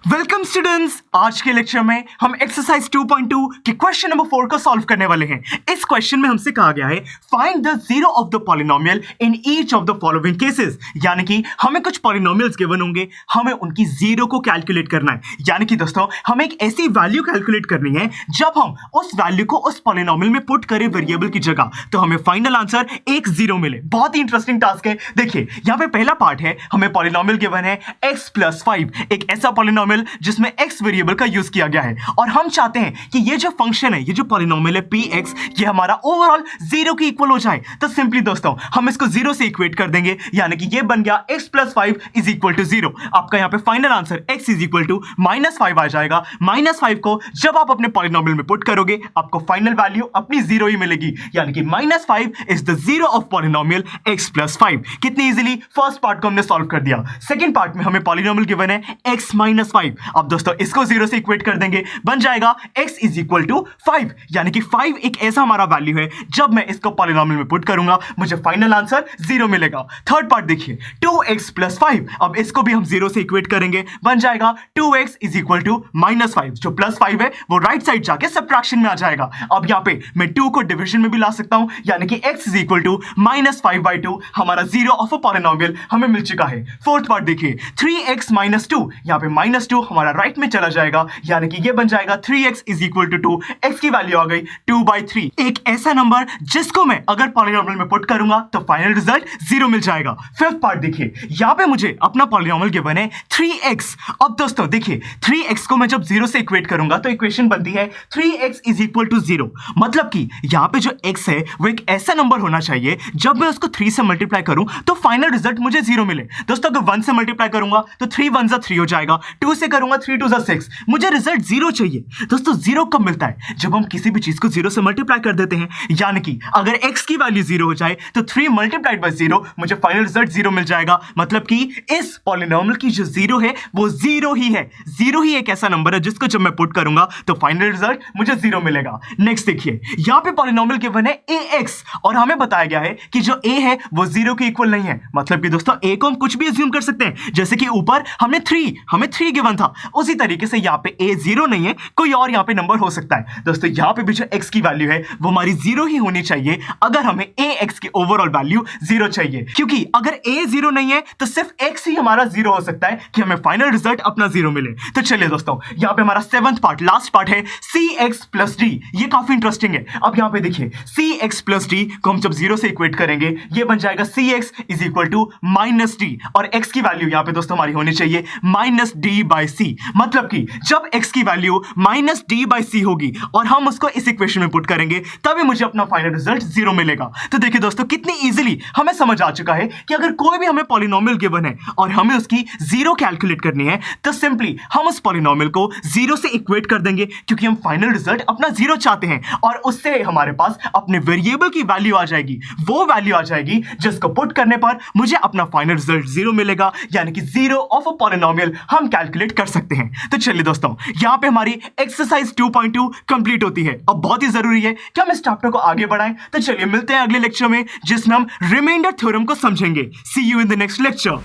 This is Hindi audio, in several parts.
वेलकम स्टूडेंट्स, आज के लेक्चर में हम एक्सरसाइज 2.2 के क्वेश्चन नंबर 4 को सॉल्व करने वाले हैं। इस क्वेश्चन में हमसे कहा गया है find the zero of the polynomial in each of the following cases. यानी कि हमें कुछ पॉलिनोमियल्स गिवन होंगे, हमें उनकी जीरो को कैलकुलेट करना है। यानी कि दोस्तों हमें एक ऐसी वैल्यू कैलकुलेट करनी है जब हम उस वैल्यू को उस पॉलिनोमियल में पुट करें वेरिएबल की जगह, तो हमें फाइनल आंसर एक जीरो मिले। बहुत ही इंटरेस्टिंग टास्क है। देखिए यहां पे पहला पार्ट है, हमें पॉलिनोमियल गिवन है x+5, एक ऐसा पॉलिनोमियल जिसमें x वेरिएबल का यूज किया गया है और हम चाहते हैं कि ये जो फंक्शन है, ये जो पॉलिनोमियल है px, ये हमारा ओवरऑल जीरो के इक्वल हो जाए। तो सिंपली दोस्तों हम इसको जीरो से इक्वेट कर देंगे, यानी कि ये बन गया x+5 is equal to zero. आपका यहां पे final answer x is equal to -5 आ जाएगा। -5 को जब आप अपने पॉलिनोमियल में पुट करोगे, आपको फाइनल वैल्यू अपनी जीरो ही मिलेगी, यानी कि -5 is the zero of polynomial x+5। कितनी इजीली फर्स्ट पार्ट को हमने सॉल्व कर दिया। सेकंड पार्ट में हमें पॉलिनोमियल गिवन है x-5। अब दोस्तों इसको जीरो से इक्वेट कर देंगे, बन जाएगा x इज इक्वल टू 5, यानी कि 5 एक ऐसा हमारा वैल्यू है जब मैं इसको पॉलिनोमियल में पुट करूंगा मुझे फाइनल आंसर जीरो मिलेगा। थर्ड पार्ट देखिए 2x+5, अब इसको भी हम जीरो से इक्वेट करेंगे, बन जाएगा 2x इज इक्वल टू -5। जो +5 है वो राइट साइड जाके सबट्रैक्शन में आ जाएगा। अब यहां पे मैं 2 को डिवीजन में भी ला सकता हूं, यानी कि x इज इक्वल टू -5/2, हमारा जीरो ऑफ अ पॉलिनोमियल हमें मिल चुका है। फोर्थ पार्ट देखिए 3x - 2, यहां पे -2 हमारा राइट में चला जाएगा, यानी कि ये बन जाएगा 3x is equal to 2, x की वैल्यू आ गई 2/3। एक ऐसा नंबर जिसको मैं अगर पॉलिनोमियल में पुट करूंगा तो फाइनल रिजल्ट जीरो मिल जाएगा। फिफ्थ पार्ट देखिए, यहां पे मुझे अपना पॉलिनोमियल गिवन है 3x। अब दोस्तों देखिए 3x को मैं जब जीरो से इक्वेट करूंगा तो इक्वेशन बनती है 3x इज इक्वल टू 0। मतलब कि यहां पे जो x है वो एक ऐसा नंबर होना चाहिए जब मैं उसको 3 से मल्टीप्लाई करूं तो फाइनल रिजल्ट मुझे जीरो मिले। दोस्तों अगर 1 से मल्टीप्लाई करूंगा तो 3 1 जा 3 हो जाएगा, 2 से करूंगा 3 2 जा 6, मुझे रिजल्ट जीरो चाहिए। दोस्तों जीरो कब मिलता है? जब हम किसी भी चीज को जीरो से मल्टीप्लाई कर देते हैं, यानी कि अगर x की वैल्यू जीरो हो जाए तो 3 मल्टीप्लाइड बाय 0 मुझे फाइनल रिजल्ट जीरो मिल जाएगा। मतलब कि इस पॉलिनोमियल की जो जीरो है वो जीरो ही है। जीरो ही एक ऐसा नंबर है जिसको जब मैं पुट करूंगा तो फाइनल रिजल्ट मुझे जीरो मिलेगा। नेक्स्ट देखिए यहां पे पॉलिनोमियल गिवन है ax और हमें बताया गया है कि जो a है वो जीरो के इक्वल नहीं है। मतलब कि दोस्तों a को हम कुछ भी अज्यूम कर सकते हैं, जैसे कि ऊपर हमें 3 गिवन था, उसी तरीके से यहाँ पे a जीरो नहीं है, कोई और यहाँ पे नंबर हो सकता है। दोस्तों यहाँ पे भी जो x की वैल्यू है वो हमारी जीरो ही होनी चाहिए अगर हमें ax की ओवरऑल वैल्यू जीरो चाहिए, क्योंकि अगर a जीरो नहीं है तो सिर्फ x ही हमारा जीरो हो सकता है कि हमें फाइनल रिजल्ट अपना जीरो मिले। तो चलिए दोस्तों यहाँ पे हमारा सेवंथ पार्ट लास्ट पार्ट है cx+d। ये काफी इंटरेस्टिंग है। अब यहाँ पे देखिए cx+d को हम जब जीरो से इक्वेट करेंगे ये बन जाएगा cx is equal to -d और x की वैल्यू यहाँ पे दोस्तों हमारी होनी चाहिए -d/c। मतलब कि जब x की वैल्यू -d/c होगी और हम उसको इस इक्वेशन में पुट करेंगे तभी मुझे अपना फाइनल रिजल्ट जीरो मिलेगा। तो देखिए दोस्तों कितनी इजीली हमें समझ आ चुका है कि अगर कोई भी हमें पॉलिनोमियल गिवन है और हमें उसकी जीरो कैलकुलेट करनी है तो सिंपली हम उस पॉलिनोमियल को जीरो से इक्वेट कर देंगे, क्योंकि हम फाइनल रिजल्ट अपना जीरो चाहते हैं और उससे हमारे पास अपने वेरिएबल की वैल्यू आ जाएगी। वो वैल्यू आ जाएगी जिसको पुट करने पर मुझे अपना फाइनल रिजल्ट जीरो मिलेगा, यानी कि जीरो ऑफ अ पॉलिनोमियल हम कैलकुलेट कर सकते हैं। तो चलिए दोस्तों यहां पे हमारी एक्सरसाइज 2.2 कंप्लीट होती है। अब बहुत ही जरूरी है कि हम इस चैप्टर को आगे बढ़ाएं। तो चलिए मिलते हैं अगले लेक्चर में जिसमें हम रिमाइंडर थ्योरम को समझेंगे। See you in the next lecture.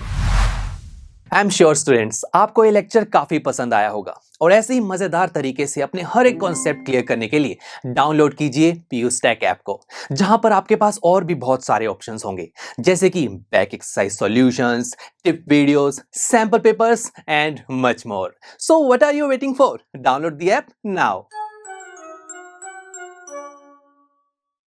I am sure students आपको ये लेक्चर काफी पसंद आया होगा और ऐसे ही मजेदार तरीके से अपने हर एक कॉन्सेप्ट क्लियर करने के लिए डाउनलोड कीजिए PU Stack ऐप को, जहां पर आपके पास और भी बहुत सारे ऑप्शंस होंगे, जैसे कि back exercise solutions, tip videos, sample papers and much more. So what are you waiting for? Download the app now.